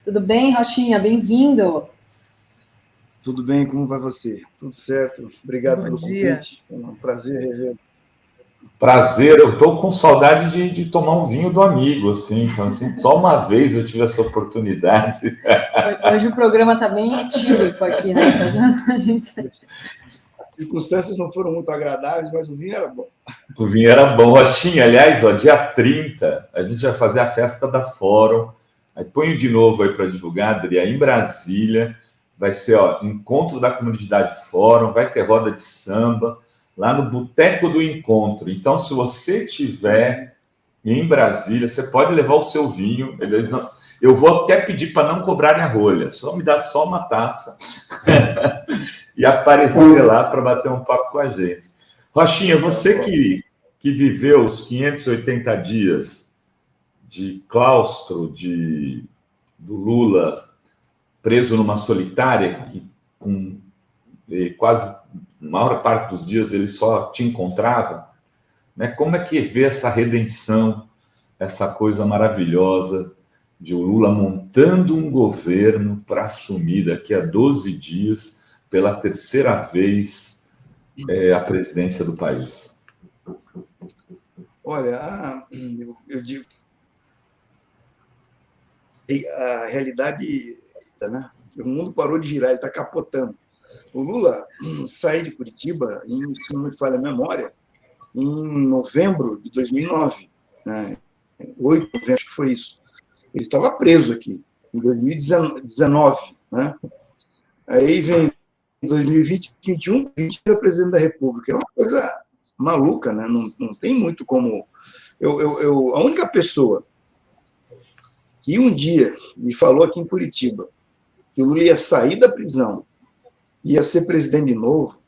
Tudo bem, Rochinha? Bem-vindo. Tudo bem, como vai você? Tudo certo, obrigado pelo convite, é um prazer rever. Prazer, eu estou com saudade de tomar um vinho do amigo, assim, só uma vez eu tive essa oportunidade. Hoje o programa está bem etílico aqui, né? As circunstâncias não foram muito agradáveis, mas o vinho era bom. O vinho era bom, Rochinha. Aliás, dia 30, a gente vai fazer a festa da Fórum. Aí ponho de novo aí para divulgar, Adri, em Brasília. Vai ser, encontro da comunidade Fórum, vai ter roda de samba, lá no Boteco do Encontro. Então, se você estiver em Brasília, você pode levar o seu vinho. Eu vou até pedir para não cobrarem a rolha, só me dá só uma taça e aparecer lá para bater um papo com a gente. Rochinha, você que viveu os 580 dias de claustro do Lula preso numa solitária, que com quase a maior parte dos dias ele só te encontrava, né? Como é que vê essa redenção, essa coisa maravilhosa de o Lula montando um governo para assumir daqui a 12 dias, pela terceira vez, a presidência do país? Olha, eu digo, a realidade, né? O mundo parou de girar, ele está capotando. O Lula saiu de Curitiba, se não me falha a memória, em novembro de 2009, né? 8 de novembro, acho que foi isso. Ele estava preso aqui, em 2019, né? Aí vem 2020, 2021, 20 era presidente da República. É uma coisa maluca, né? Não tem muito como... a única pessoa que um dia me falou aqui em Curitiba que o Lula ia sair da prisão, ia ser presidente de novo,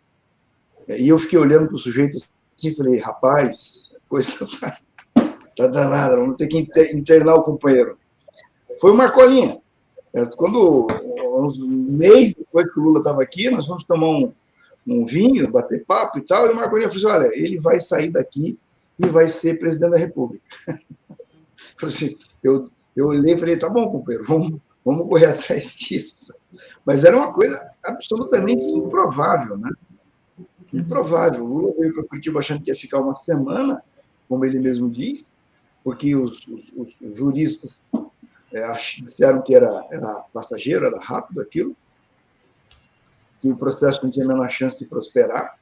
e eu fiquei olhando para o sujeito assim e falei, rapaz, a coisa tá danada, vamos ter que internar o companheiro. Foi o Marcolinha. Quando, um mês depois que o Lula estava aqui, nós fomos tomar um vinho, bater papo e tal, e o Marcolinha falou assim, olha, ele vai sair daqui e vai ser presidente da República. Assim, eu olhei e falei, tá bom, companheiro, vamos correr atrás disso. Mas era uma coisa absolutamente improvável, né? Improvável. O Lula veio para Curitiba achando que ia ficar uma semana, como ele mesmo diz, porque os juristas disseram que era passageiro, era rápido aquilo, que o processo não tinha a menor chance de prosperar,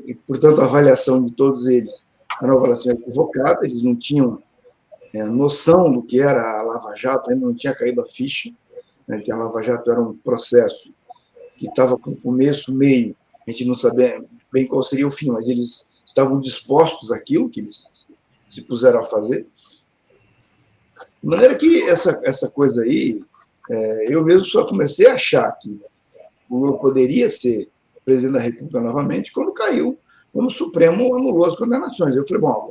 e, portanto, a avaliação de todos eles era uma avaliação equivocada, eles não tinham noção do que era a Lava Jato, ainda não tinha caído a ficha, né, que a Lava Jato era um processo que estava com começo, meio, a gente não sabia bem qual seria o fim, mas eles estavam dispostos àquilo que eles se puseram a fazer. De maneira que essa coisa aí, eu mesmo só comecei a achar que o Lula poderia ser presidente da República novamente quando caiu, quando o Supremo anulou as condenações. Eu falei, bom,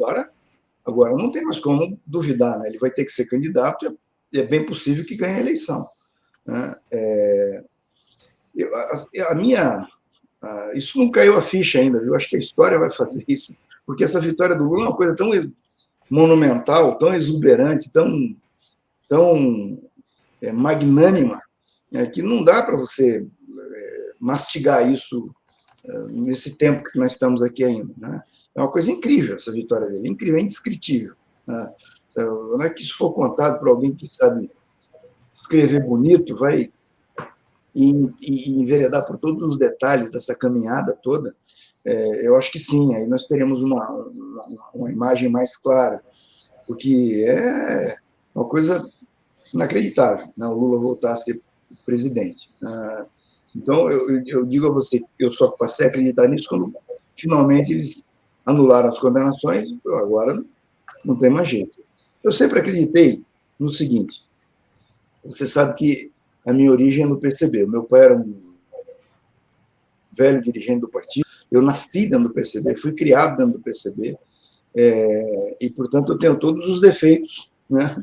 agora não tem mais como duvidar, né? Ele vai ter que ser candidato, e é bem possível que ganhe a eleição, né? Isso não caiu a ficha ainda, viu? Acho que a história vai fazer isso, porque essa vitória do Lula é uma coisa tão monumental, tão exuberante, tão magnânima, que não dá para você mastigar isso nesse tempo que nós estamos aqui ainda, né? É uma coisa incrível essa vitória dele, incrível, é indescritível, né? Não é que isso for contado por alguém que sabe escrever bonito, vai enveredar por todos os detalhes dessa caminhada toda, eu acho que sim, aí nós teremos uma imagem mais clara, porque é uma coisa inacreditável, né? O Lula voltar a ser presidente. Então, eu digo a você, eu só passei a acreditar nisso quando finalmente eles anularam as condenações, agora não tem mais jeito. Eu sempre acreditei no seguinte, você sabe que a minha origem é no PCB, o meu pai era um velho dirigente do partido, eu nasci dentro do PCB, fui criado dentro do PCB, e, portanto, eu tenho todos os defeitos, né,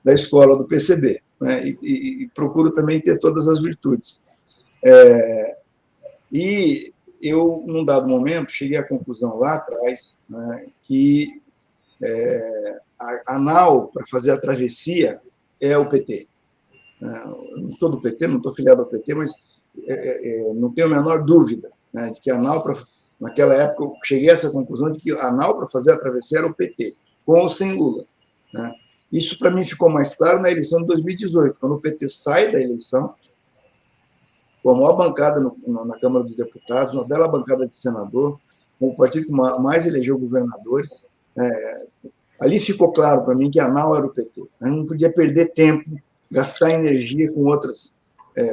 da escola do PCB, né, e procuro também ter todas as virtudes. E eu, num dado momento, cheguei à conclusão lá atrás, né, que a nau para fazer a travessia é o PT. Eu não sou do PT, não estou filiado ao PT, mas não tenho a menor dúvida, né, de que a NAU, naquela época, eu cheguei a essa conclusão de que a NAU, para fazer a travessia, era o PT, com ou sem Lula. Né? Isso, para mim, ficou mais claro na eleição de 2018, quando o PT sai da eleição, com a maior bancada na Câmara dos Deputados, uma bela bancada de senador, com o partido que mais elegeu governadores. Ali ficou claro para mim que a NAU era o PT. Eu não podia perder tempo, gastar energia com outras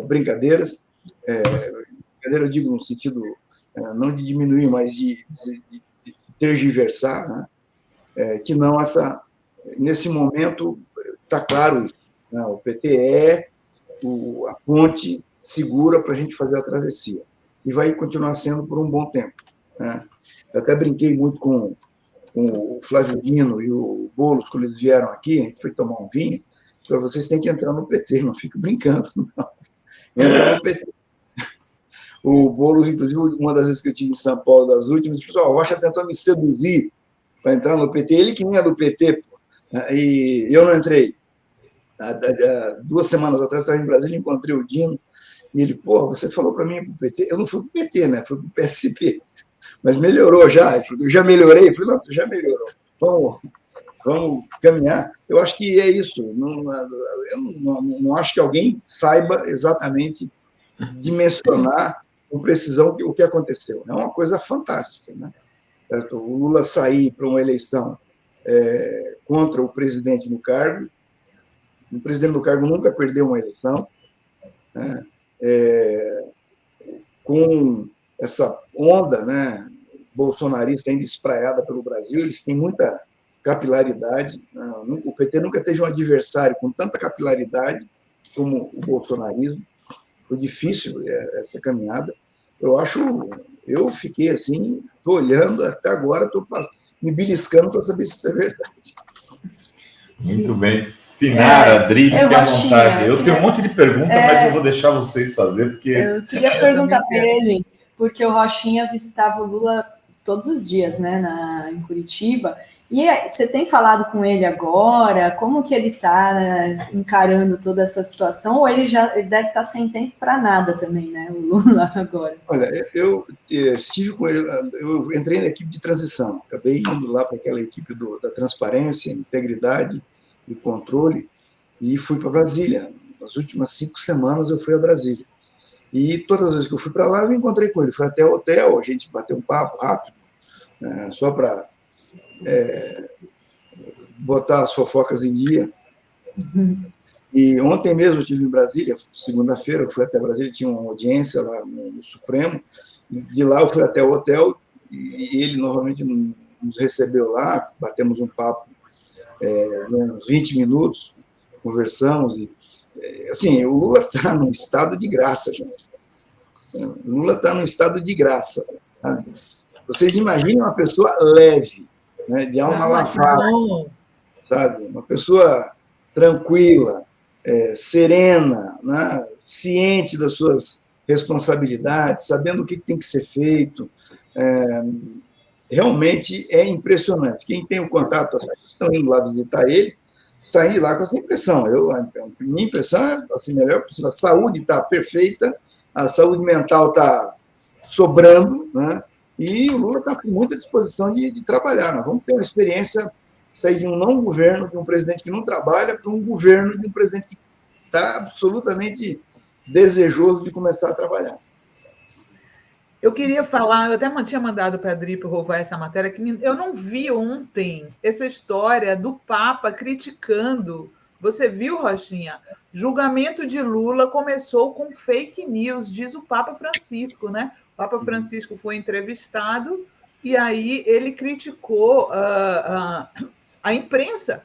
brincadeiras. Brincadeira, eu digo no sentido não de diminuir, mas de tergiversar, né? Que não nesse momento está claro isso. Né? O PT é a ponte segura para a gente fazer a travessia. E vai continuar sendo por um bom tempo. Né? Eu até brinquei muito com o Flávio Dino e o Boulos, quando eles vieram aqui, a gente foi tomar um vinho, para vocês têm que entrar no PT, não fico brincando, não. Entra no PT. O Boulos, inclusive, uma das vezes que eu estive em São Paulo, das últimas, disse: o Rocha tentou me seduzir para entrar no PT, ele que nem é do PT, pô. E eu não entrei. 2 semanas atrás, eu estava em Brasília, encontrei o Dino, e ele: você falou para mim para o PT? Eu não fui para o PT, né? Fui para o PSP. Mas melhorou já. Eu já melhorei. Eu falei: não, você já melhorou. Vamos caminhar. Eu acho que é isso. Eu não acho que alguém saiba exatamente dimensionar com precisão o que aconteceu. É uma coisa fantástica. Né? O Lula sair para uma eleição contra o presidente no cargo. O presidente no cargo nunca perdeu uma eleição. Né? Com essa onda, né, bolsonarista ainda espraiada pelo Brasil, eles têm muita capilaridade. O PT nunca teve um adversário com tanta capilaridade como o bolsonarismo. Foi difícil essa caminhada. Eu fiquei assim, estou olhando até agora, estou me beliscando para saber se isso é verdade. Muito bem. Sinara, Adri, fique à vontade. Eu tenho um monte de perguntas, mas eu vou deixar vocês fazer, porque... Eu queria perguntar para ele, porque o Rochinha visitava o Lula todos os dias, né, em Curitiba. E você tem falado com ele agora? Como que ele está encarando toda essa situação? Ou ele deve estar sem tempo para nada também, né, o Lula agora? Olha, eu estive com ele, eu entrei na equipe de transição, acabei indo lá para aquela equipe da transparência, integridade e controle, e fui para Brasília. Nas últimas 5 semanas eu fui a Brasília. E todas as vezes que eu fui para lá, eu me encontrei com ele. Fui até o hotel, a gente bateu um papo rápido, só para botar as fofocas em dia. E ontem mesmo eu estive em Brasília, segunda-feira, eu fui até Brasília, tinha uma audiência lá no Supremo, e de lá eu fui até o hotel, e ele novamente nos recebeu lá, batemos um papo, uns 20 minutos, conversamos, e assim, o Lula está num estado de graça, gente. O Lula está num estado de graça. Sabe? Vocês imaginem uma pessoa leve, né, de alma lavada, sabe? Uma pessoa tranquila, serena, né, ciente das suas responsabilidades, sabendo o que tem que ser feito. Realmente é impressionante. Quem tem o contato, as pessoas estão indo lá visitar ele, sair de lá com essa impressão. Minha impressão é assim, melhor possível. A saúde está perfeita, a saúde mental está sobrando, né? E o Lula está com muita disposição de trabalhar. Nós vamos ter uma experiência, sair de um não governo, de um presidente que não trabalha, para um governo de um presidente que está absolutamente desejoso de começar a trabalhar. Eu queria falar, eu até tinha mandado para a Adri para roubar essa matéria, que eu não vi ontem essa história do Papa criticando. Você viu, Rochinha? Julgamento de Lula começou com fake news, diz o Papa Francisco, né? O Papa Francisco foi entrevistado e aí ele criticou a imprensa.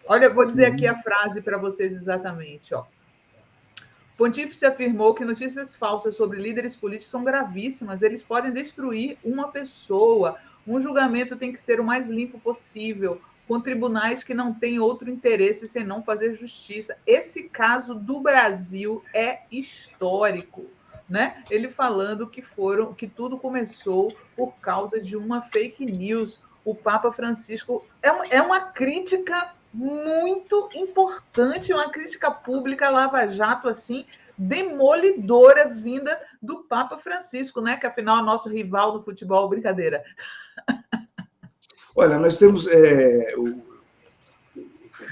Olha, vou dizer aqui a frase para vocês exatamente, ó. O pontífice afirmou que notícias falsas sobre líderes políticos são gravíssimas, eles podem destruir uma pessoa. Um julgamento tem que ser o mais limpo possível, com tribunais que não têm outro interesse senão fazer justiça. Esse caso do Brasil é histórico, né? Ele falando que tudo começou por causa de uma fake news. O Papa Francisco é uma crítica muito importante, uma crítica pública à Lava Jato, assim, demolidora, vinda do Papa Francisco, né? Que afinal é nosso rival no futebol, brincadeira. Olha, nós temos o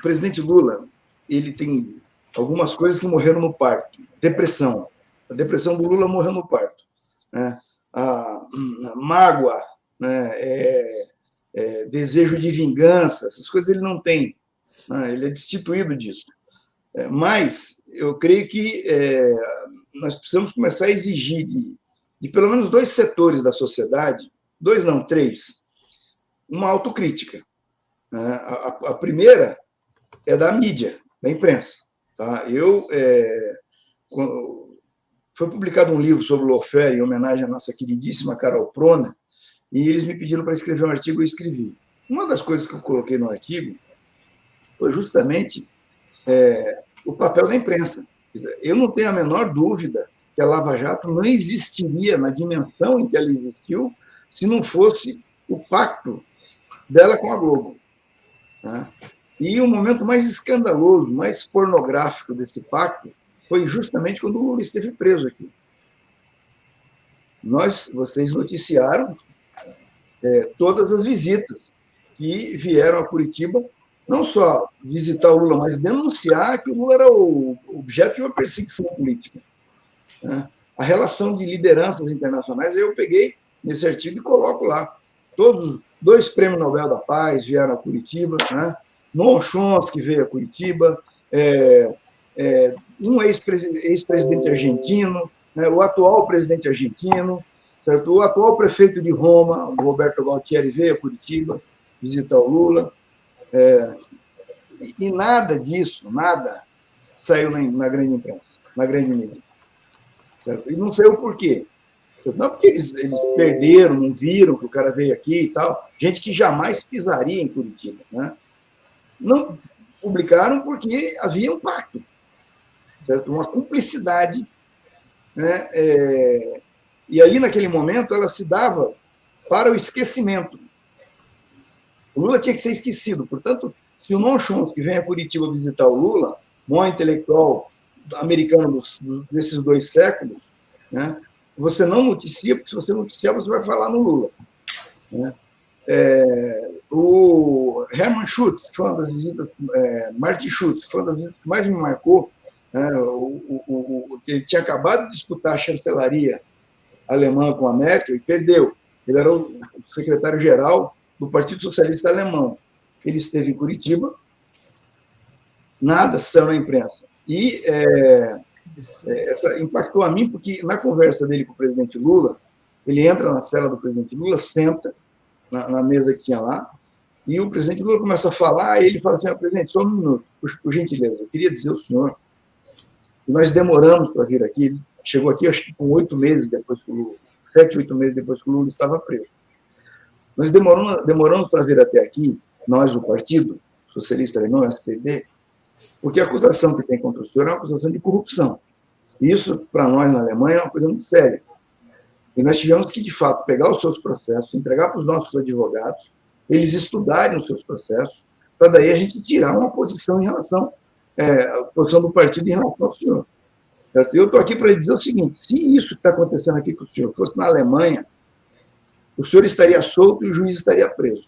presidente Lula, ele tem algumas coisas que morreram no parto. Depressão. A depressão do Lula morreu no parto, né? A mágoa, né? Desejo de vingança, essas coisas ele não tem, né? Ele é destituído disso. Mas eu creio que nós precisamos começar a exigir de pelo menos 2 setores da sociedade, 2 não, 3, uma autocrítica. A primeira é da mídia, da imprensa. Tá? Foi publicado um livro sobre o lawfare, em homenagem à nossa queridíssima Carol Prona, e eles me pediram para escrever um artigo, eu escrevi. Uma das coisas que eu coloquei no artigo foi justamente o papel da imprensa. Eu não tenho a menor dúvida que a Lava Jato não existiria na dimensão em que ela existiu se não fosse o pacto dela com a Globo. Tá? E o momento mais escandaloso, mais pornográfico desse pacto foi justamente quando o Lula esteve preso aqui. Vocês noticiaram todas as visitas que vieram a Curitiba, não só visitar o Lula, mas denunciar que o Lula era o objeto de uma perseguição política. Né? A relação de lideranças internacionais, eu peguei nesse artigo e coloco lá. Todos 2 prêmios Nobel da Paz vieram a Curitiba, né? Noam Chomsky veio a Curitiba, um ex-presidente argentino, né? O atual presidente argentino, certo? O atual prefeito de Roma, o Roberto Galtieri, veio a Curitiba visitar o Lula. E nada disso, nada saiu na grande imprensa, na grande mídia. Certo? E não sei o porquê. Não porque eles perderam, não viram que o cara veio aqui e tal. Gente que jamais pisaria em Curitiba. Né? Não publicaram porque havia um pacto, certo? Uma cumplicidade. Né? E ali, naquele momento, ela se dava para o esquecimento. O Lula tinha que ser esquecido. Portanto, se o Noam Chomsky vem a Curitiba visitar o Lula, maior intelectual americano desses 2 séculos, né? Você não noticia, porque se você noticiar, você vai falar no Lula. Né? O Hermann Schultz, que foi uma das visitas, Martin Schultz, que foi uma das visitas que mais me marcou, né? Ele tinha acabado de disputar a chancelaria alemã com a Merkel e perdeu. Ele era o secretário-geral do Partido Socialista Alemão. Ele esteve em Curitiba, nada saiu na imprensa. E essa impactou a mim, porque na conversa dele com o presidente Lula, ele entra na cela do presidente Lula, senta na mesa que tinha lá, e o presidente Lula começa a falar, e ele fala assim: presidente, só um minuto, por gentileza, eu queria dizer ao senhor que nós demoramos para vir aqui, ele chegou aqui, acho que com 8 meses depois que o Lula, 7, 8 meses depois que o Lula estava preso. Nós demoramos para vir até aqui, nós, o Partido Socialista Alemão, SPD, porque a acusação que tem contra o senhor é uma acusação de corrupção. E isso, para nós, na Alemanha, é uma coisa muito séria. E nós tivemos que, de fato, pegar os seus processos, entregar para os nossos advogados, eles estudarem os seus processos, para daí a gente tirar uma posição em relação à posição do partido em relação ao senhor. Certo? Eu estou aqui para lhe dizer o seguinte: se isso que está acontecendo aqui com o senhor fosse na Alemanha, o senhor estaria solto e o juiz estaria preso.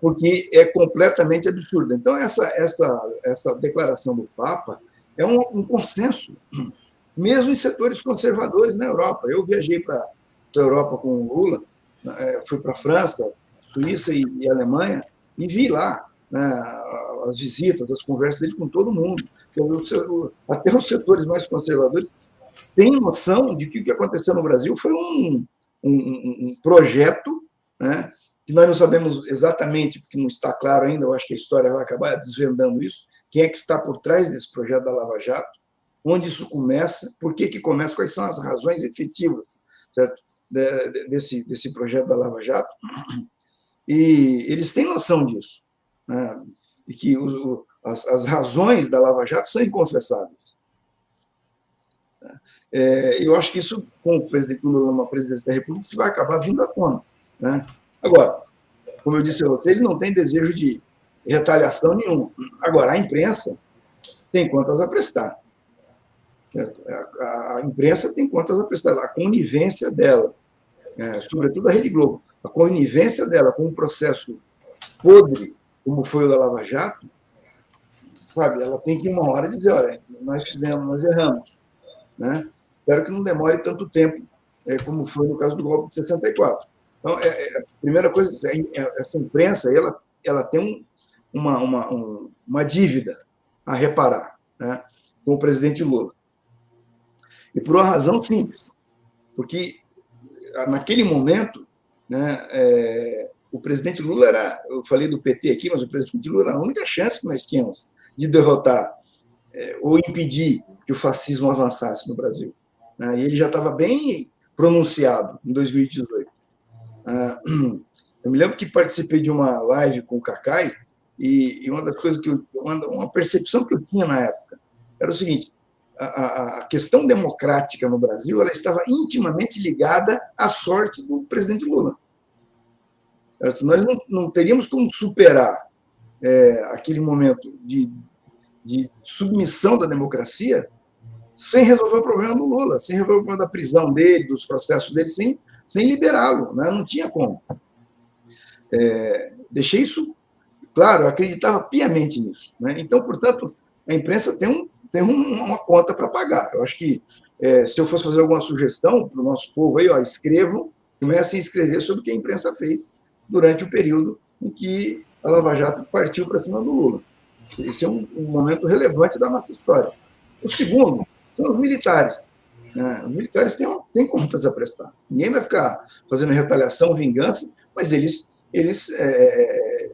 Porque é completamente absurdo. Então, essa declaração do Papa é um consenso, mesmo em setores conservadores na Europa. Eu viajei para a Europa com o Lula, fui para a França, Suíça e Alemanha, e vi lá, né, as visitas, as conversas dele com todo mundo. Até os setores mais conservadores têm noção de que o que aconteceu no Brasil foi um projeto, né, que nós não sabemos exatamente, porque não está claro ainda, eu acho que a história vai acabar desvendando isso, quem é que está por trás desse projeto da Lava Jato, onde isso começa, por que começa, quais são as razões efetivas, certo? Desse projeto da Lava Jato. E eles têm noção disso, né? E que as razões da Lava Jato são inconfessáveis. Eu acho que isso, com o presidente Lula, uma presidência da República, vai acabar vindo à tona. Né? Agora, como eu disse a você, ele não tem desejo de retaliação nenhuma. Agora, a imprensa tem contas a prestar. A imprensa tem contas a prestar. A conivência dela, sobretudo a Rede Globo, a conivência dela com um processo podre, como foi o da Lava Jato, sabe, ela tem que, uma hora, dizer, olha, nós fizemos, nós erramos. Né? Espero que não demore tanto tempo, como foi no caso do golpe de 64. Então, a primeira coisa, essa imprensa, ela tem uma dívida a reparar, né, com o presidente Lula. E por uma razão simples, porque naquele momento, né, o presidente Lula eu falei do PT aqui, mas o presidente Lula era a única chance que nós tínhamos de derrotar ou impedir que o fascismo avançasse no Brasil. Né, e ele já estava bem pronunciado em 2018. Eu me lembro que participei de uma live com o Cacai, e uma das coisas uma percepção que eu tinha na época era o seguinte: a questão democrática no Brasil, ela estava intimamente ligada à sorte do presidente Lula. Nós não teríamos como superar aquele momento de submissão da democracia sem resolver o problema do Lula, sem resolver o problema da prisão dele, dos processos dele, sem liberá-lo, né? Não tinha como. Deixei isso claro, eu acreditava piamente nisso. Né? Então, portanto, a imprensa tem uma conta para pagar. Eu acho que, se eu fosse fazer alguma sugestão para o nosso povo, aí, escrevam, comecem a escrever sobre o que a imprensa fez durante o período em que a Lava Jato partiu para cima do Lula. Esse é um momento relevante da nossa história. O segundo são os militares. Os militares têm contas a prestar. Ninguém vai ficar fazendo retaliação, vingança, mas eles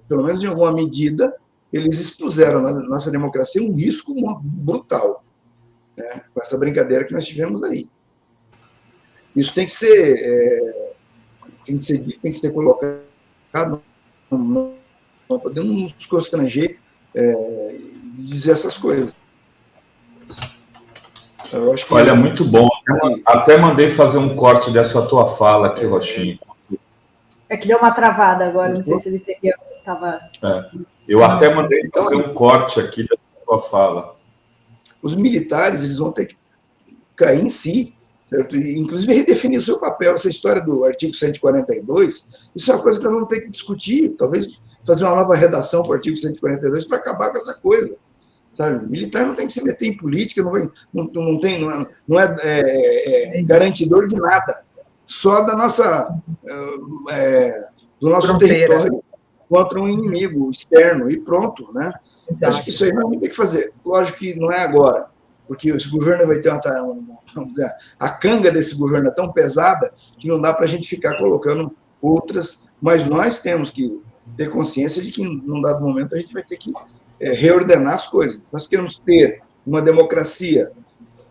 pelo menos em alguma medida, eles expuseram na nossa democracia um risco brutal, né, com essa brincadeira que nós tivemos aí. Isso tem que ser colocado, não podemos nos constranger de dizer essas coisas. Eu acho que olha, muito bom. Até mandei fazer um corte dessa tua fala aqui, Rochinha. É que deu uma travada agora, não sei se ele teria... Eu até mandei fazer um corte aqui dessa tua fala. Os militares, eles vão ter que cair em si, certo? E, inclusive, redefinir o seu papel. Essa história do artigo 142, isso é uma coisa que nós vamos ter que discutir, talvez fazer uma nova redação para o artigo 142 para acabar com essa coisa. Sabe? Militar não tem que se meter em política, não é garantidor de nada, só da nossa, do nosso território contra um inimigo externo, e pronto, né? Acho que isso aí não tem que fazer. Lógico que não é agora, porque esse governo vai ter vamos dizer, a canga desse governo é tão pesada que não dá para a gente ficar colocando outras, mas nós temos que ter consciência de que, num dado momento, a gente vai ter que reordenar as coisas. Nós queremos ter uma democracia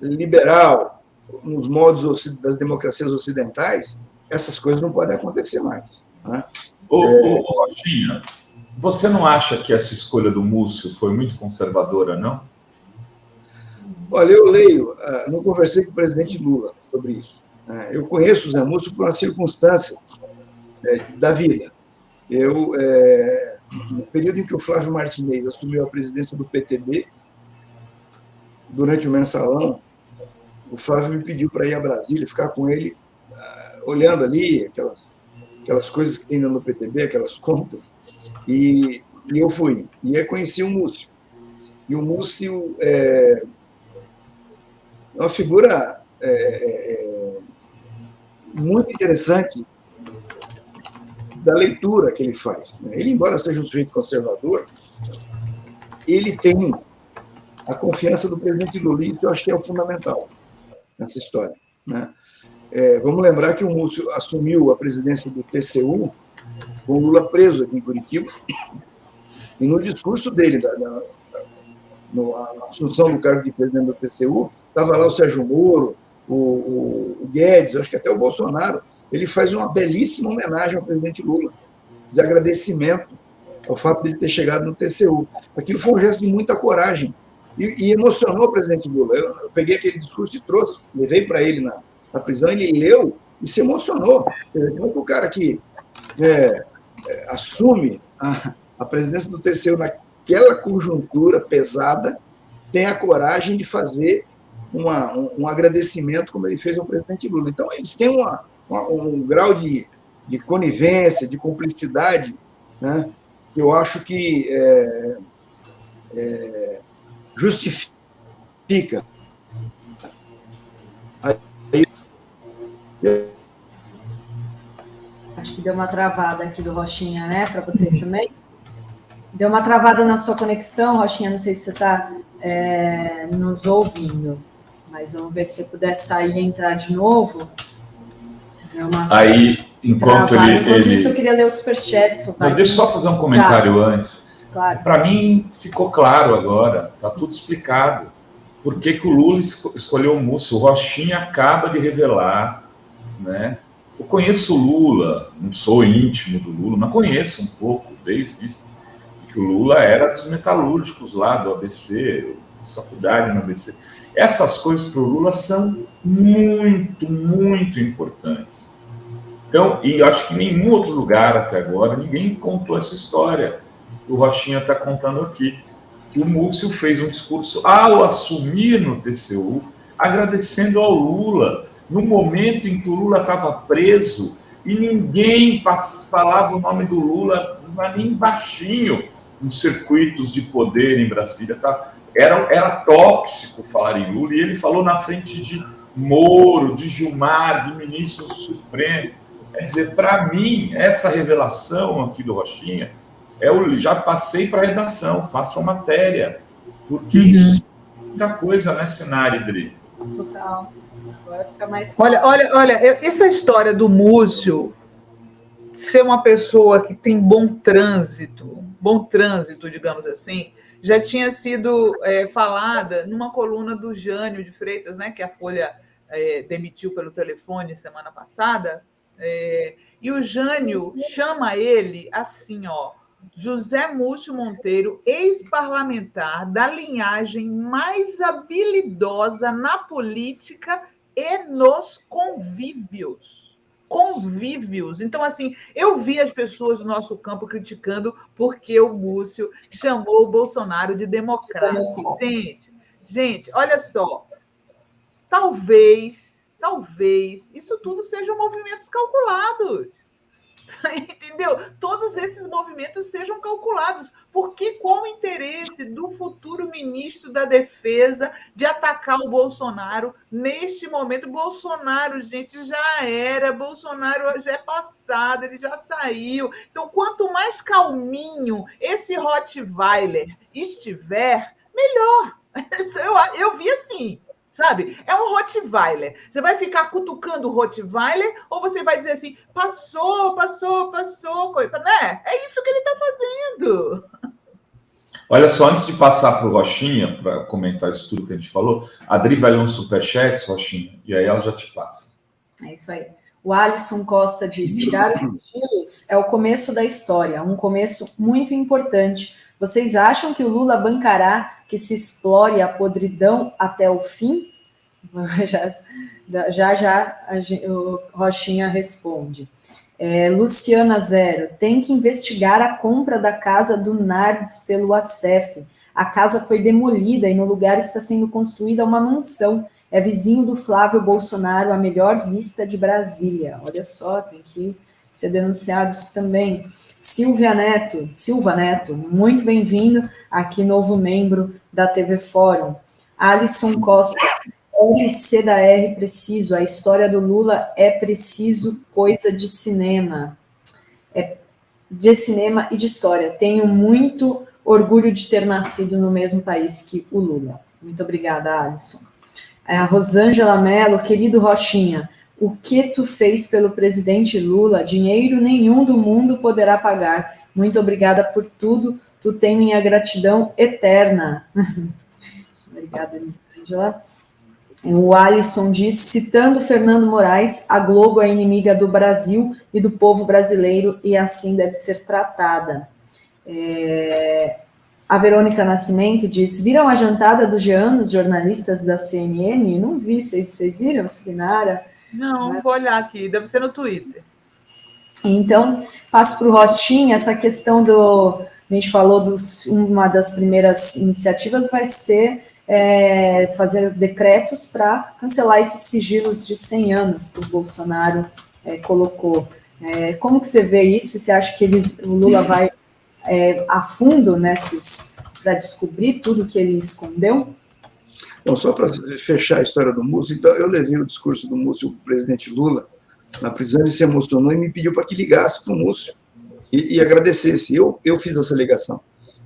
liberal, nos moldes das democracias ocidentais, essas coisas não podem acontecer mais. Né? Rochinha, você não acha que essa escolha do Múcio foi muito conservadora, não? Olha, eu leio, não conversei com o presidente Lula sobre isso. Eu conheço o Zé Múcio por uma circunstância da vida. No período em que o Flávio Martinez assumiu a presidência do PTB, durante o mensalão, o Flávio me pediu para ir a Brasília, ficar com ele, olhando ali aquelas coisas que tem no PTB, aquelas contas, e eu fui. E aí conheci o Múcio. E o Múcio é uma figura muito interessante da leitura que ele faz. Ele, embora seja um sujeito conservador, ele tem a confiança do presidente Lula, que eu acho que é o fundamental nessa história. Né? Vamos lembrar que o Múcio assumiu a presidência do TCU com o Lula preso aqui em Curitiba, e no discurso dele, na assunção do cargo de presidente do TCU, estava lá o Sérgio Moro, o Guedes, acho que até o Bolsonaro. Ele faz uma belíssima homenagem ao presidente Lula, de agradecimento ao fato de ele ter chegado no TCU. Aquilo foi um gesto de muita coragem e emocionou o presidente Lula. Eu peguei aquele discurso e trouxe, levei para ele na prisão, ele leu e se emocionou. Como é que o cara que assume a presidência do TCU, naquela conjuntura pesada, tem a coragem de fazer um agradecimento, como ele fez ao presidente Lula. Então, eles têm um grau de conivência, de cumplicidade, né, que eu acho que justifica. Acho que deu uma travada aqui do Rochinha, né? Para vocês também. Deu uma travada na sua conexão, Rochinha. Não sei se você está nos ouvindo, mas vamos ver se você puder sair e entrar de novo. Aí, enquanto isso, eu queria ler os superchats. Deixa eu só fazer um comentário antes. Claro. Para mim, ficou claro agora, está tudo explicado. Por que o Lula escolheu o Múcio? O Rochinha acaba de revelar, né? Eu conheço o Lula, não sou íntimo do Lula, mas conheço um pouco, desde que o Lula era dos metalúrgicos lá do ABC, fiz faculdade no ABC. Essas coisas para o Lula são muito, muito importantes. Então, e acho que em nenhum outro lugar até agora ninguém contou essa história. O Rochinha está contando aqui que o Múcio fez um discurso ao assumir no TCU, agradecendo ao Lula, no momento em que o Lula estava preso e ninguém falava o nome do Lula, nem baixinho, nos circuitos de poder em Brasília. Tá? Era tóxico falar em Lula, e ele falou na frente de Moro, de Gilmar, de ministros do Supremo. Quer dizer, para mim, essa revelação aqui do Rochinha, eu já passei para a redação, façam matéria, porque isso é muita coisa, né, cenário, Adri? Total. Agora fica mais... Olha, essa história do Múcio ser uma pessoa que tem bom trânsito, digamos assim, já tinha sido falada numa coluna do Jânio de Freitas, né, que a Folha demitiu pelo telefone semana passada, e o Jânio chama ele assim, ó, José Múcio Monteiro, ex-parlamentar da linhagem mais habilidosa na política e nos convívios. Então, assim, eu vi as pessoas do nosso campo criticando porque o Múcio chamou o Bolsonaro de democrático. Gente, olha só, talvez isso tudo sejam movimentos calculados. Entendeu? Todos esses movimentos sejam calculados. Porque qual o interesse do futuro ministro da Defesa de atacar o Bolsonaro neste momento? Bolsonaro, gente, já era. Bolsonaro já é passado, ele já saiu. Então, quanto mais calminho esse Rottweiler estiver, melhor. Eu vi assim. Sabe? É um Rottweiler. Você vai ficar cutucando o Rottweiler ou você vai dizer assim, passou, né? É isso que ele está fazendo. Olha só, antes de passar para o Rochinha, para comentar isso tudo que a gente falou, a Adri vai ler um superchat, Rochinha, e aí ela já te passa. É isso aí. O Alisson Costa diz, tirar os sigilos é o começo da história, um começo muito importante. Vocês acham que o Lula bancará que se explore a podridão até o fim? O Rochinha responde. Luciana Zero, tem que investigar a compra da casa do Nardes pelo ACEF. A casa foi demolida e no lugar está sendo construída uma mansão. É vizinho do Flávio Bolsonaro, a melhor vista de Brasília. Olha só, tem que ser denunciado isso também. Silva Neto, muito bem-vindo aqui, novo membro da TV Fórum. Alisson Costa, LC da R preciso, a história do Lula é preciso coisa de cinema. De cinema e de história. Tenho muito orgulho de ter nascido no mesmo país que o Lula. Muito obrigada, Alisson. A Rosângela Mello, querido Rochinha, o que tu fez pelo presidente Lula, dinheiro nenhum do mundo poderá pagar. Muito obrigada por tudo, tu tem minha gratidão eterna. Obrigada, Angela. O Alisson diz, citando Fernando Moraes, a Globo é inimiga do Brasil e do povo brasileiro e assim deve ser tratada. A Verônica Nascimento diz, viram a jantada do Jean, os jornalistas da CNN? Não vi, vocês viram, Sinara? Não, vou olhar aqui, deve ser no Twitter. Então, passo para o Rochinha, essa questão a gente falou uma das primeiras iniciativas vai ser fazer decretos para cancelar esses sigilos de 100 anos que o Bolsonaro colocou. Como que você vê isso? Você acha que o Lula vai a fundo para descobrir tudo que ele escondeu? Bom, só para fechar a história do Múcio, então, eu levei o discurso do Múcio para o presidente Lula na prisão, ele se emocionou e me pediu para que ligasse para o Múcio e agradecesse. Eu fiz essa ligação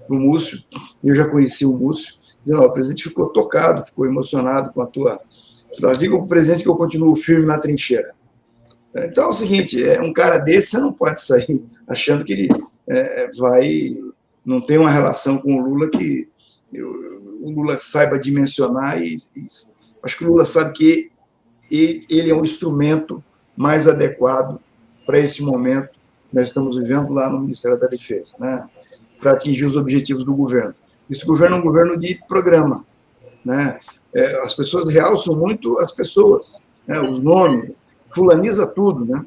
para o Múcio, eu já conheci o Múcio, dizendo, o presidente ficou tocado, ficou emocionado com a tua... Diga para o presidente que eu continuo firme na trincheira. Então é o seguinte, um cara desse, você não pode sair achando que ele não tem uma relação com o Lula que o Lula saiba dimensionar e acho que o Lula sabe que ele é um instrumento mais adequado para esse momento que nós estamos vivendo lá no Ministério da Defesa, né, para atingir os objetivos do governo. Esse governo é um governo de programa, né? As pessoas realçam muito as pessoas, né, os nomes, fulaniza tudo, né?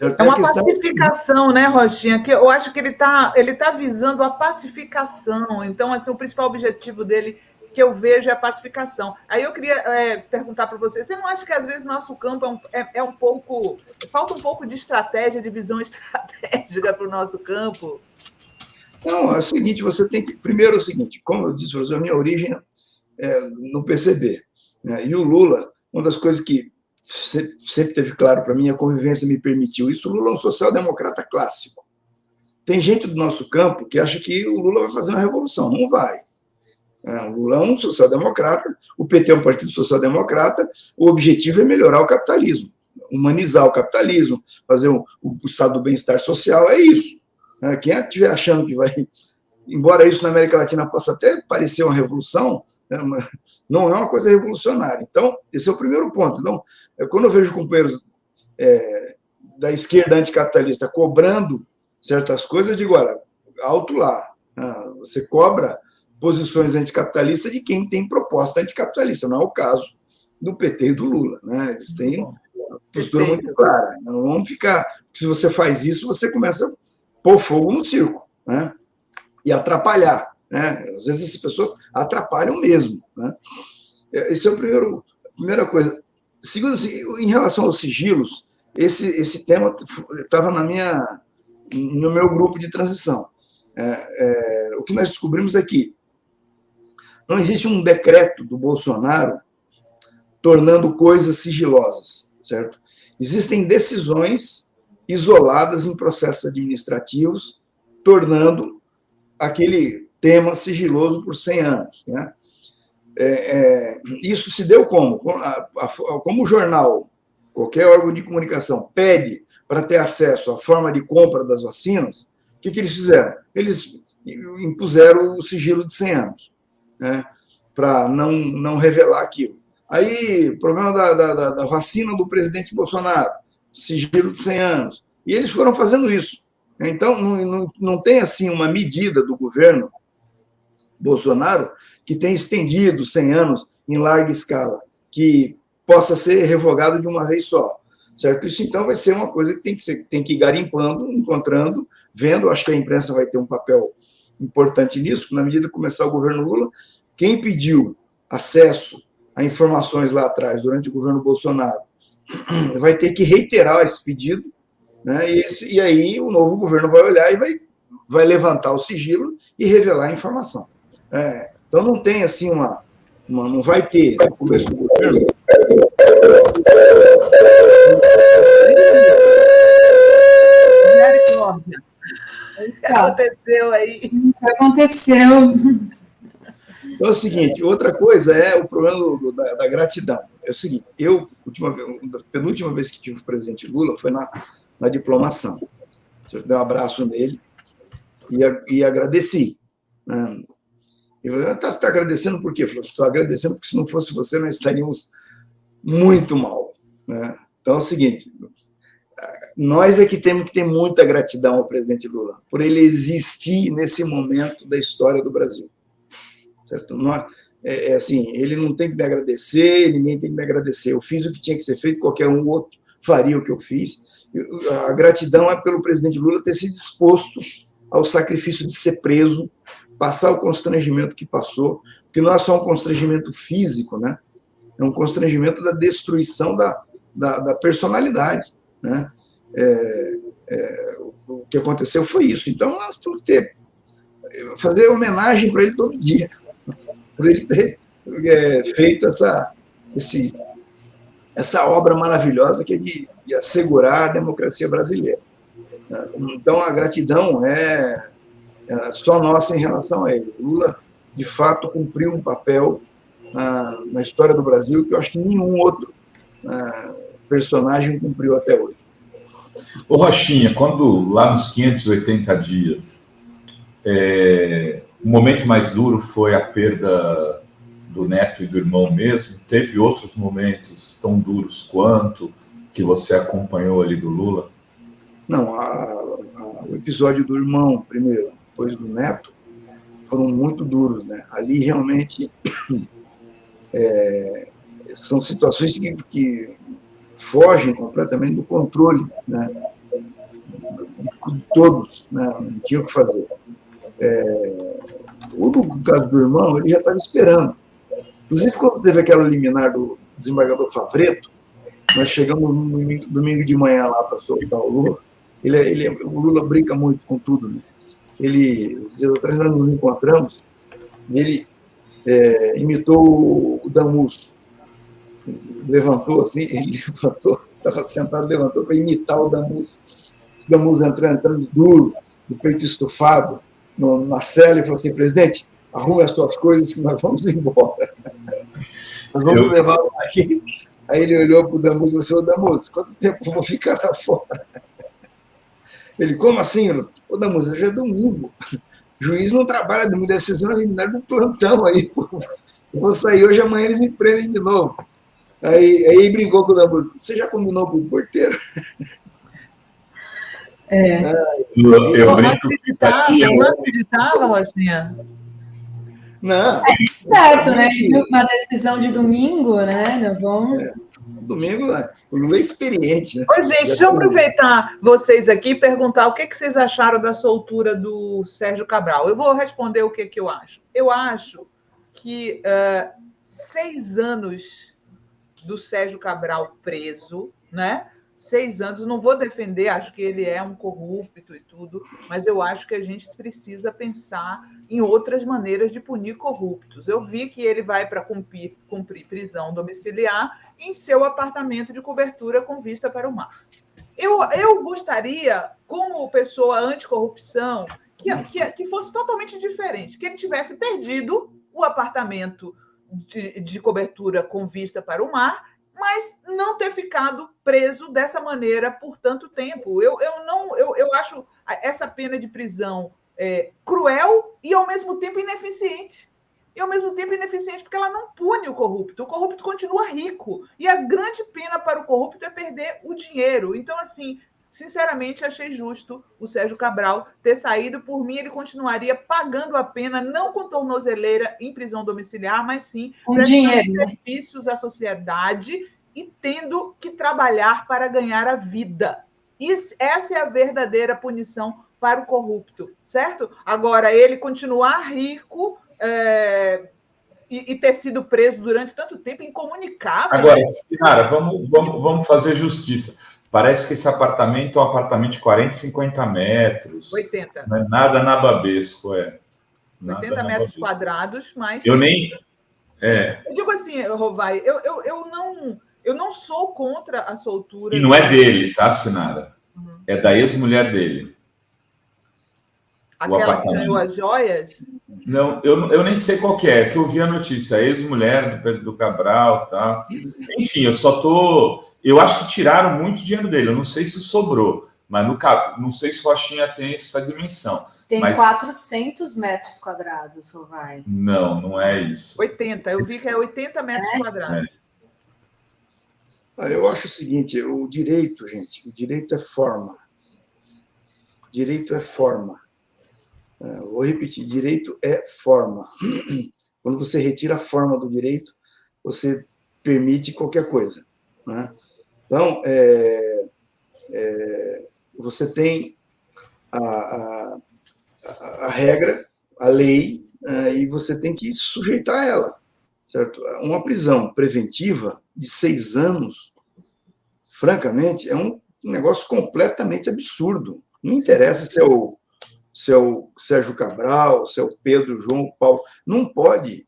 É uma pacificação, né, Rochinha? Que eu acho que ele tá visando a pacificação. Então, assim, o principal objetivo dele, que eu vejo, é a pacificação. Aí eu queria perguntar para você não acha que, às vezes, nosso campo falta um pouco de estratégia, de visão estratégica para o nosso campo? Não, é o seguinte, você tem que... Primeiro é o seguinte, como eu disse, a minha origem no PCB, né? E o Lula, uma das coisas que sempre teve claro para mim, a convivência me permitiu isso, o Lula é um social-democrata clássico. Tem gente do nosso campo que acha que o Lula vai fazer uma revolução. Não vai. O Lula é um social-democrata, o PT é um partido social-democrata, o objetivo é melhorar o capitalismo, humanizar o capitalismo, fazer o estado do bem-estar social, é isso. Quem estiver achando que vai... Embora isso na América Latina possa até parecer uma revolução, não é uma coisa revolucionária. Então, esse é o primeiro ponto. Então, quando eu vejo companheiros da esquerda anticapitalista cobrando certas coisas, eu digo, olha, alto lá, você cobra posições anticapitalistas de quem tem proposta anticapitalista, não é o caso do PT e do Lula, né? Eles têm uma postura muito clara. Não vamos ficar... Se você faz isso, você começa a pôr fogo no circo, né? E atrapalhar, né? Às vezes essas pessoas atrapalham mesmo, né? Esse é a primeira coisa. Segundo, em relação aos sigilos, esse tema estava no meu grupo de transição. O que nós descobrimos é que não existe um decreto do Bolsonaro tornando coisas sigilosas, certo? Existem decisões isoladas em processos administrativos, tornando aquele tema sigiloso por 100 anos, né? Isso se deu como? Como o jornal, qualquer órgão de comunicação, pede para ter acesso à forma de compra das vacinas, o que eles fizeram? Eles impuseram o sigilo de 100 anos, né, para não revelar aquilo. Aí, o problema da vacina do presidente Bolsonaro, sigilo de 100 anos. E eles foram fazendo isso. Então, não tem assim uma medida do governo Bolsonaro que tenha estendido 100 anos em larga escala, que possa ser revogado de uma vez só, certo? Isso, então, vai ser uma coisa que tem que ir garimpando, encontrando, vendo. Acho que a imprensa vai ter um papel importante nisso, na medida que começar o governo Lula. Quem pediu acesso a informações lá atrás, durante o governo Bolsonaro, vai ter que reiterar esse pedido, né? E aí o novo governo vai olhar e vai levantar o sigilo e revelar a informação. Então não tem assim não vai ter no começo do governo. O que aconteceu aí? O que aconteceu? Então é o seguinte, outra coisa é o problema da gratidão. É o seguinte, a penúltima vez que tive o presidente Lula foi na diplomação. Eu dei um abraço nele e agradeci. Ele falou, está agradecendo por quê? Eu falei, estou agradecendo porque se não fosse você, nós estaríamos muito mal, né? Então é o seguinte, nós é que temos que ter muita gratidão ao presidente Lula, por ele existir nesse momento da história do Brasil. Certo? Assim, ele não tem que me agradecer, ninguém tem que me agradecer. Eu fiz o que tinha que ser feito, qualquer um outro faria o que eu fiz. A gratidão é pelo presidente Lula ter se disposto ao sacrifício de ser preso, passar o constrangimento que passou, porque não é só um constrangimento físico, né? É um constrangimento da destruição da personalidade, né? O que aconteceu foi isso. Então, nós temos que fazer homenagem para ele todo dia, por ele ter feito essa obra maravilhosa que é de assegurar a democracia brasileira. Então, a gratidão é só nossa em relação a ele. Lula, de fato, cumpriu um papel na história do Brasil que eu acho que nenhum outro personagem cumpriu até hoje. Ô Rochinha, quando lá nos 580 dias, o momento mais duro foi a perda do neto e do irmão mesmo, teve outros momentos tão duros quanto que você acompanhou ali do Lula? Não, o episódio do irmão, primeiro, depois do neto, foram muito duros, né? Ali realmente são situações que fogem completamente do controle, né? De todos, né? Não tinha o que fazer. No caso do irmão, ele já estava esperando. Inclusive, quando teve aquela liminar do desembargador Favreto, nós chegamos no domingo de manhã lá para soltar o Lula. O Lula brinca muito com tudo, né? Dias atrás nós nos encontramos, e ele imitou o Damuso. Levantou assim, estava sentado, levantou para imitar o Damuso. O Damuso entrando duro, de peito estufado, na cela, e falou assim: presidente, arrume as suas coisas que nós vamos embora. Nós vamos levá-lo aqui. Aí ele olhou para o Damuso e falou: Damuso, quanto tempo eu vou ficar lá fora? Ele: como assim? Ô, Damuso, hoje é domingo. O juiz não trabalha domingo, deve ser uma liminar do plantão aí. Eu vou sair hoje, amanhã eles me prendem de novo. Aí brincou com o Damuso: você já combinou com o porteiro? Eu brinco. Não acreditava, Rochinha? Não. Certo, né? Ele viu uma decisão de domingo, né? Nós vamos... Domingo, o Lula é experiente, né? Oi, gente, deixa eu aproveitar vocês aqui e perguntar o que vocês acharam da soltura do Sérgio Cabral. Eu vou responder o que eu acho. Eu acho que 6 anos do Sérgio Cabral preso, né? 6 anos, não vou defender, acho que ele é um corrupto e tudo, mas eu acho que a gente precisa pensar em outras maneiras de punir corruptos. Eu vi que ele vai para cumprir prisão domiciliar em seu apartamento de cobertura com vista para o mar. Eu gostaria, como pessoa anticorrupção, que fosse totalmente diferente, que ele tivesse perdido o apartamento de cobertura com vista para o mar, mas não ter ficado preso dessa maneira por tanto tempo. Eu acho essa pena de prisão cruel e, ao mesmo tempo, ineficiente. Porque ela não pune o corrupto. O corrupto continua rico. E a grande pena para o corrupto é perder o dinheiro. Então, assim, sinceramente, achei justo o Sérgio Cabral ter saído. Por mim, ele continuaria pagando a pena, não com tornozeleira em prisão domiciliar, mas sim prestando serviços à sociedade e tendo que trabalhar para ganhar a vida. Essa é a verdadeira punição para o corrupto, certo? Agora, ele continuar rico e ter sido preso durante tanto tempo, incomunicável. Agora, Sinara, vamos fazer justiça. Parece que esse apartamento é um apartamento de 40, 50 metros. 80. Não é nada nababesco, 80 metros quadrados, mas... Eu nem... Eu digo assim, Rovai, eu não sou contra a soltura... E não é dele, tá, Sinara? Uhum. É da ex-mulher dele. Aquela que ganhou as joias? Não, eu nem sei qual que é, que eu vi a notícia, a ex-mulher do Cabral, tá? Enfim, eu acho que tiraram muito dinheiro dele, eu não sei se sobrou, mas no caso, não sei se Rochinha tem essa dimensão. Tem 400 metros quadrados, Rovai. Não é isso. 80, eu vi que é 80 metros quadrados. Eu acho o seguinte, o direito, gente, o direito é forma. Direito é forma. Vou repetir, direito é forma. Quando você retira a forma do direito, você permite qualquer coisa, né? Então, você tem a regra, a lei, e você tem que se sujeitar a ela, certo? Uma prisão preventiva de 6 anos, francamente, é um negócio completamente absurdo. Não interessa se é o Sérgio Cabral, se é o Pedro, João, Paulo, não pode.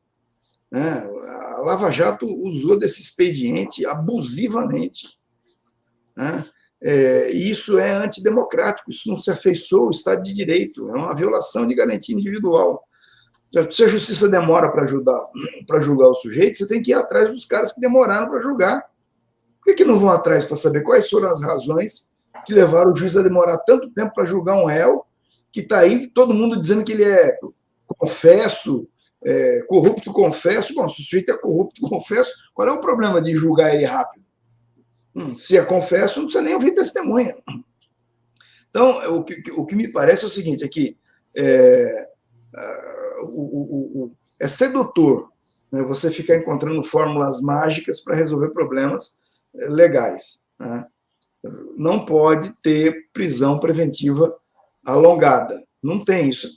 Né? A Lava Jato usou desse expediente abusivamente. Né? E isso é antidemocrático, isso não se afeiçoa ao Estado de Direito, é uma violação de garantia individual. Se a justiça demora para julgar o sujeito, você tem que ir atrás dos caras que demoraram para julgar. Por que não vão atrás para saber quais foram as razões que levaram o juiz a demorar tanto tempo para julgar um réu que está aí, todo mundo dizendo que ele é confesso, corrupto confesso? Bom, se o sujeito é corrupto confesso, qual é o problema de julgar ele rápido? Se é confesso, não precisa nem ouvir testemunha. Então, o que me parece é o seguinte, é que é sedutor, né, você ficar encontrando fórmulas mágicas para resolver problemas legais. Né? Não pode ter prisão preventiva alongada. Não tem isso.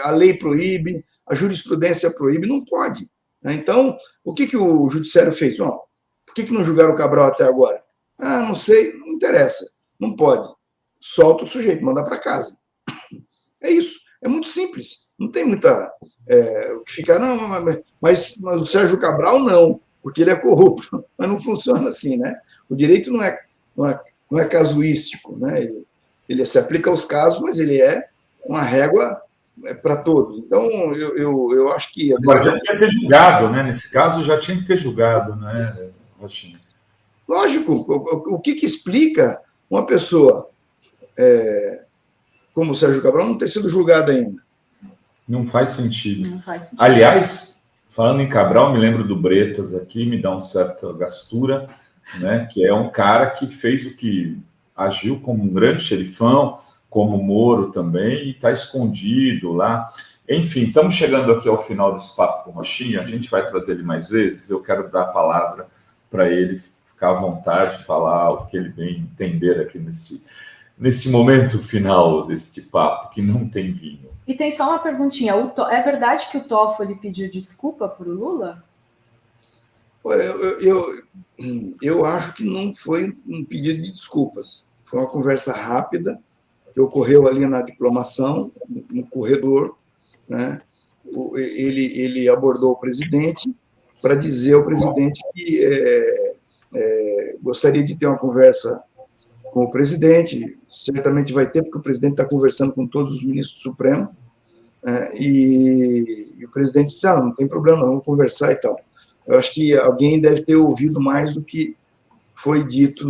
A lei proíbe, a jurisprudência proíbe, não pode. Né? Então, o que o judiciário fez? Não, por que não julgaram o Cabral até agora? Não sei, não interessa. Não pode. Solta o sujeito, manda para casa. É isso. É muito simples. Não tem muita... o que ficar, não, mas o Sérgio Cabral não, porque ele é corrupto. Mas não funciona assim, né? O direito não é casuístico, né? Ele se aplica aos casos, mas ele é uma régua para todos. Então, eu acho que... Mas já tinha que ter julgado, né? Nesse caso, já tinha que ter julgado, né, Rochinha? Lógico. O que explica uma pessoa como o Sérgio Cabral não ter sido julgada ainda? Não faz sentido. Não faz sentido. Aliás, falando em Cabral, me lembro do Bretas aqui, me dá uma certa gastura, né? Que é um cara que fez o que agiu como um grande xerifão, como Moro também, e está escondido lá. Enfim, estamos chegando aqui ao final desse papo com o Rochinha, a gente vai trazer ele mais vezes, eu quero dar a palavra para ele ficar à vontade, falar o que ele bem entender aqui nesse momento final deste papo, que não tem vinho. E tem só uma perguntinha, é verdade que o Toffoli pediu desculpa para o Lula? Olha, eu acho que não foi um pedido de desculpas. Foi uma conversa rápida que ocorreu ali na diplomação, no corredor. Né? Ele abordou o presidente para dizer ao presidente que gostaria de ter uma conversa com o presidente. Certamente vai ter, porque o presidente está conversando com todos os ministros do Supremo. E o presidente disse, não tem problema, vamos conversar e tal. Eu acho que alguém deve ter ouvido mais do que foi dito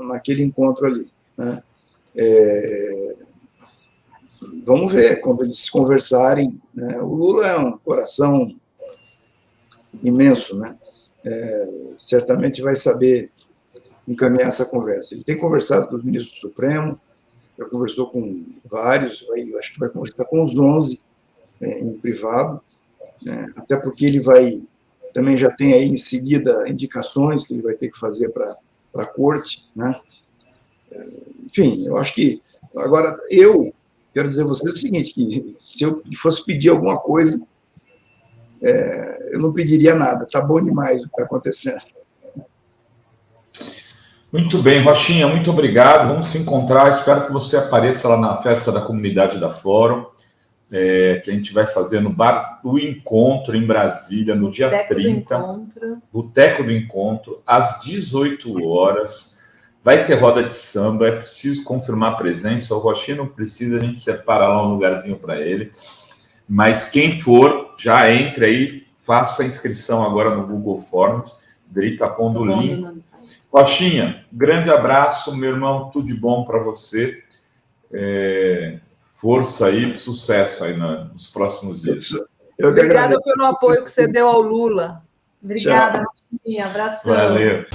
naquele encontro ali. Né? Vamos ver, quando eles se conversarem. Né? O Lula é um coração imenso, né? Certamente vai saber encaminhar essa conversa. Ele tem conversado com os ministros do Supremo, já conversou com vários, acho que vai conversar com os 11 em privado, né? Até porque ele também já tem aí em seguida indicações que ele vai ter que fazer para a corte, né? Enfim, eu acho que... Agora, eu quero dizer a vocês o seguinte, que se eu fosse pedir alguma coisa, eu não pediria nada, está bom demais o que está acontecendo. Muito bem, Rochinha, muito obrigado, vamos se encontrar, espero que você apareça lá na festa da comunidade da Fórum, que a gente vai fazer no Bar do Encontro, em Brasília, no dia 30, Boteco do Encontro, às 18 horas. Vai ter roda de samba, é preciso confirmar a presença. O Rochinha não precisa, a gente separa lá um lugarzinho para ele. Mas quem for, já entre aí, faça a inscrição agora no Google Forms. Daí está pondo o link. Rochinha, grande abraço, meu irmão, tudo de bom para você. Força aí, sucesso aí nos próximos dias. Obrigada pelo apoio que você deu ao Lula. Obrigada, Rochinha. Abração. Valeu.